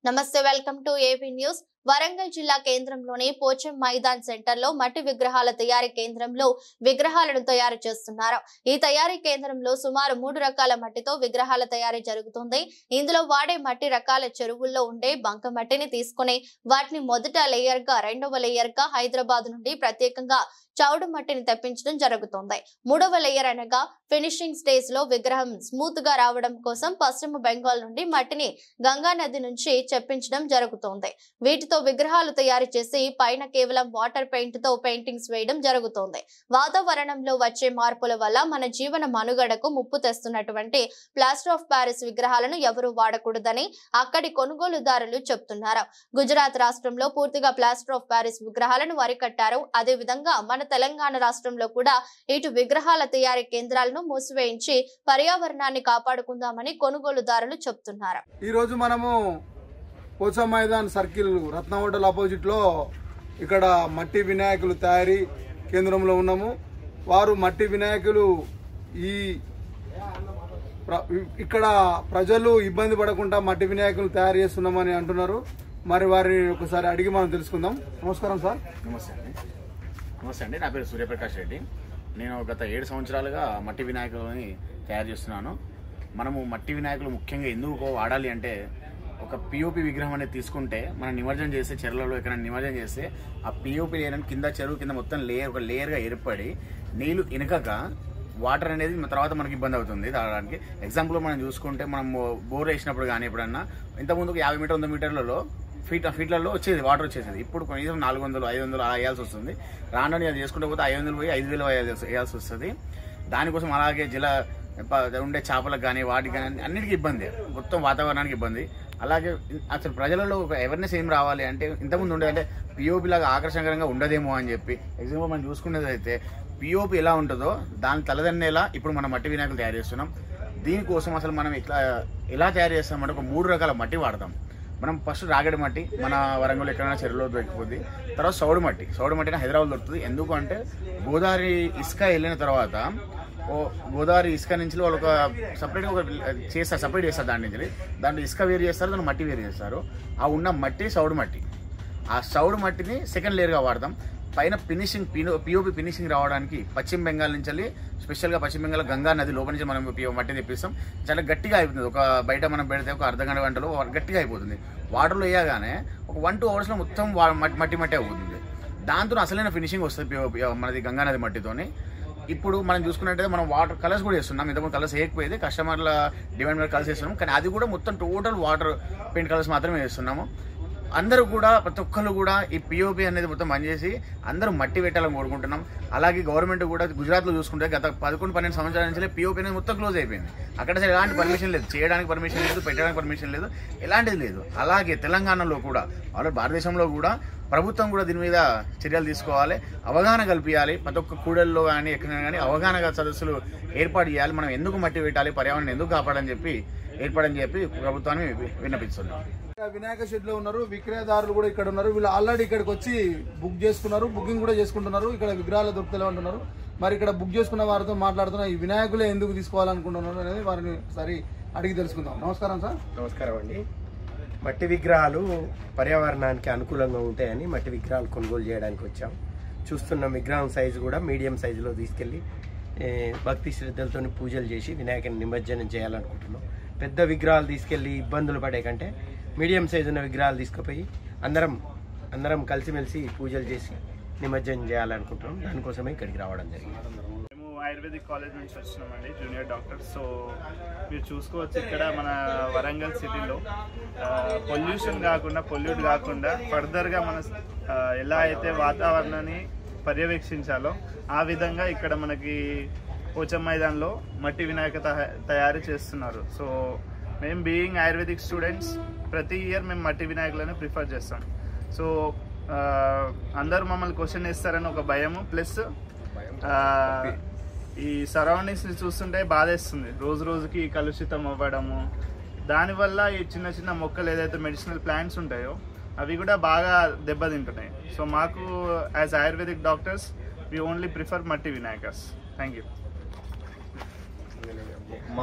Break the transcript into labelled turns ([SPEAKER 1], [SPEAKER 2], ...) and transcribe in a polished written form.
[SPEAKER 1] నమస్తే, welcome to AP news. Warangal జిల్లా కేంద్రంలోని పోచం మైదాన్ సెంటర్ లో మట్టి విగ్రహాల తయారీ కేంద్రంలో విగ్రహాలను తయారు చేస్తున్నారు. ఈ తయారీ కేంద్రంలో సుమారు 3 రకాల మట్టితో విగ్రహాల తయారీ జరుగుతుంది. ఇందులో వాడే మట్టి రకాల చెరువుల్లో ఉండే బంక మట్టిని తీసుకుని వాటిని మొదట లేయర్ గా, రెండవ లేయర్ గా హైదరాబాద్ నుండి ప్రత్యేకంగా చౌడు మట్టిని తెప్పించడం జరుగుతుంది. మూడవ లేయర్ అనగా ఫినిషింగ్ స్టేజ్ లో విగ్రహం స్మూత్ గా రావడం కోసం పశ్చిమ బెంగాల్ నుండి మట్టిని గంగా నది నుంచి తెప్పించడం జరుగుతుంది. వీటితో విగ్రహాలు తయారు చేసి పైన కేవలం వాటర్ పెయింట్ తో పెయింటింగ్స్ వేయడం జరుగుతుంది. వాతావరణంలో వచ్చే మార్పుల వల్ల మన జీవన మనుగడకు ముప్పు తెస్తున్నటువంటి ప్లాస్టర్ ఆఫ్ ప్యారిస్ విగ్రహాలను ఎవరూ వాడకూడదని అక్కడి కొనుగోలుదారులు చెప్తున్నారు. గుజరాత్ రాష్ట్రంలో పూర్తిగా ప్లాస్టర్ ఆఫ్ ప్యారిస్ విగ్రహాలను అరికట్టారు. అదే విధంగా మన తెలంగాణ రాష్ట్రంలో కూడా ఇటు విగ్రహాల తయారీ కేంద్రాలను మూసివేయించి పర్యావరణాన్ని కాపాడుకుందామని కొనుగోలుదారులు చెప్తున్నారు.
[SPEAKER 2] ఈ రోజు మనము పోచం మైదాన్ సర్కిల్ రత్న హోటల్ ఆపోజిట్ లో ఇక్కడ మట్టి వినాయకులు తయారీ కేంద్రంలో ఉన్నాము. వారు మట్టి వినాయకులు ఇక్కడ ప్రజలు ఇబ్బంది పడకుండా మట్టి వినాయకులు తయారు చేస్తున్నామని అంటున్నారు. మరి వారిని ఒకసారి అడిగి మనం తెలుసుకుందాం. నమస్కారం సార్.
[SPEAKER 3] నమస్తే అండి, నా పేరు సూర్యప్రకాష్ రెడ్డి. నేను గత 7 సంవత్సరాలుగా మట్టి వినాయకులని తయారు చేస్తున్నాను. మనము మట్టి వినాయకులు ముఖ్యంగా ఎందుకు వాడాలి అంటే, ఒక పిఓపి విగ్రహం అనేది తీసుకుంటే మనం నిమజ్జనం చేస్తే చెరువులలో ఎక్కడైనా నిమజ్జనం చేస్తే ఆ పిఓపి లేయర్ కింద చెరువు కింద మొత్తం ఒక లేయర్గా ఏర్పడి నీళ్లు ఇనకక వాటర్ అనేది తర్వాత మనకి ఇబ్బంది అవుతుంది తాగడానికి. ఎగ్జాంపుల్ మనం చూసుకుంటే, మనం బోర్ వేసినప్పుడు కానీ ఎప్పుడన్నా ఇంతకుముందు 50 మీటర్ 100 మీటర్లలో ఫీట్లలో వచ్చేది వాటర్ వచ్చేది. ఇప్పుడు కనీసం 400 500 అలా వేయాల్సి వస్తుంది. రాను అది చేసుకుంటే పోతే 500 పోయి 5000 వేయాల్సి వస్తుంది. దానికోసం అలాగే ఉండే చేపలకు కానీ వాటికి కానీ అన్నిటికీ ఇబ్బంది, మొత్తం వాతావరణానికి ఇబ్బంది. అలాగే అసలు ప్రజలలో ఒక అవేర్నెస్ ఏం రావాలి అంటే, ఇంతకుముందు ఉండేది అంటే పిఓపి లాగా ఆకర్షణకరంగా ఉండదేమో అని చెప్పి. ఎగ్జాంపుల్ మనం చూసుకునేది అయితే పిఓపి ఎలా ఉంటుందో దాని తలదన్నేలా ఇప్పుడు మనం మట్టి వినాయకులు తయారు చేస్తున్నాం. దీనికోసం అసలు మనం ఎలా తయారు చేస్తామంటే ఒక 3 రకాల మట్టి వాడతాం. మనం ఫస్ట్ రాగడి మట్టి మన వరంగల్ ఎక్కడైనా చెరువులో దొరికిపోద్ది. తర్వాత సౌడు మట్టిని హైదరాబాద్ దొరుకుతుంది. ఎందుకు అంటే గోదావరి ఇసుక వెళ్ళిన తర్వాత గోదావరి ఇసుక నుంచి వాళ్ళు ఒక సపరేట్ చేస్తారు. దాంట్లో ఇసుక వేరు చేస్తారు, దాన్ని మట్టి వేరు చేస్తారు. ఆ ఉన్న మట్టి సౌడు మట్టి. ఆ సౌడు మట్టిని సెకండ్ లేయర్గా వాడతాం. పైన ఫినిషింగ్ పిఓపి ఫినిషింగ్ రావడానికి పశ్చిమ బెంగాల్ నుంచి వెళ్ళి స్పెషల్గా పశ్చిమ బెంగాల్ గంగా నది లోపల నుంచి మనం మట్టి తెప్పిస్తాం. చాలా గట్టిగా అయిపోతుంది. ఒక బయట మనం పెడితే ఒక అర్ధ గంటలో గట్టిగా అయిపోతుంది. వాటర్లో వేయగానే ఒక 1-2 అవర్స్లో మొత్తం మట్టి అయిపోతుంది. దాంతో అసలైన ఫినిషింగ్ వస్తుంది పిఓపి మనది గంగా నది మట్టితోని. ఇప్పుడు మనం చూసుకున్నట్టయితే మనం వాటర్ కలర్స్ కూడా వేస్తున్నాం. ఇంతకుముందు కలర్స్ వేయకపోయేది, కస్టమర్ల డిమాండ్ మీద కలర్స్ వేస్తున్నాం. కానీ అది కూడా మొత్తం టోటల్ వాటర్ పెయింట్ కలర్స్ మాత్రమే వేస్తున్నాము. అందరూ కూడా ప్రతి ఒక్కరు కూడా ఈ పిఓపి అనేది మొత్తం బంద్ చేసి అందరూ మట్టి పెట్టాలని కోరుకుంటున్నాం. అలాగే గవర్నమెంట్ కూడా గుజరాత్లో చూసుకుంటే గత 11-12 సంవత్సరాల నుంచి పిఓపి అనేది మొత్తం క్లోజ్ అయిపోయింది. అక్కడ ఎలాంటి పర్మిషన్ లేదు, చేయడానికి పర్మిషన్ లేదు, పెట్టడానికి పర్మిషన్ లేదు, ఎలాంటిది లేదు. అలాగే తెలంగాణలో కూడా భారతదేశంలో కూడా ప్రభుత్వం కూడా దీని మీద చర్యలు తీసుకోవాలి, అవగాహన కల్పించాలి. ప్రతి ఒక్క కూడల్లో కానీ ఎక్కడైనా కానీ అవగాహన సదస్సులు ఏర్పాటు చేయాలి. మనం ఎందుకు మట్టి పెట్టాలి, పర్యావరణం ఎందుకు కాపాడని చెప్పి ప్రభుత్వాన్ని విన్నపిస్తున్నాం.
[SPEAKER 2] వినాయక షెడ్ లో ఉన్నారు, విక్రయదారులు కూడా ఇక్కడ ఉన్నారు. వీళ్ళు ఆల్రెడీ ఇక్కడికి వచ్చి బుక్ చేసుకున్నారు, బుకింగ్ కూడా చేసుకుంటున్నారు. ఇక్కడ విగ్రహాలు దొరుకుతలే అంటున్నారు. మరి ఇక్కడ బుక్ చేసుకున్న వారితో మాట్లాడుతున్నా ఈ వినాయకులే ఎందుకు తీసుకోవాలనుకుంటున్నారు అనేది వారిని సరి అడిగి తెలుసుకుందాం. నమస్కారం సార్.
[SPEAKER 4] నమస్కారం అండి. మట్టి విగ్రహాలు పర్యావరణానికి అనుకూలంగా ఉంటాయని మట్టి విగ్రహాలు కొనుగోలు చేయడానికి వచ్చాం. చూస్తున్న విగ్రహం సైజు కూడా మీడియం సైజులో తీసుకెళ్లి భక్తి శ్రద్ధలతో పూజలు చేసి వినాయకుని నిమజ్జనం చేయాలనుకుంటున్నాం. పెద్ద విగ్రహాలు తీసుకెళ్లి ఇబ్బందులు పడే కంటే మీడియం సైజు ఉన్న విగ్రహాలు తీసుకుపోయి అందరం కలిసిమెలిసి పూజలు చేసి నిమజ్జనం చేయాలనుకుంటున్నాం. దానికోసమే ఇక్కడికి రావడం జరిగింది.
[SPEAKER 5] మేము ఆయుర్వేదిక్ కాలేజ్ నుంచి వచ్చినామండి, జూనియర్ డాక్టర్. సో మీరు చూసుకోవచ్చు, ఇక్కడ మన వరంగల్ సిటీలో పొల్యూట్ కాకుండా ఫర్దర్గా మన ఎలా అయితే వాతావరణాన్ని పర్యవేక్షించాలో ఆ విధంగా ఇక్కడ మనకి పోచం మైదాన్లో మట్టి వినాయక తయారు చేస్తున్నారు. సో మేము బీయింగ్ ఆయుర్వేదిక్ స్టూడెంట్స్ ప్రతి ఇయర్ మేము మట్టి వినాయకులను ప్రిఫర్ చేస్తాం. సో అందరూ మమ్మల్ని క్వశ్చన్ వేస్తారని ఒక భయము, ప్లస్ ఈ సరౌండింగ్స్ని చూస్తుంటే బాధేస్తుంది. రోజుకి కలుషితం అవ్వడము, దానివల్ల ఈ చిన్న మొక్కలు ఏదైతే మెడిసినల్ ప్లాంట్స్ ఉంటాయో అవి కూడా బాగా దెబ్బతింటున్నాయి. సో మాకు as ayurvedic doctors we only prefer మట్టి వినాయకస్. Thank you.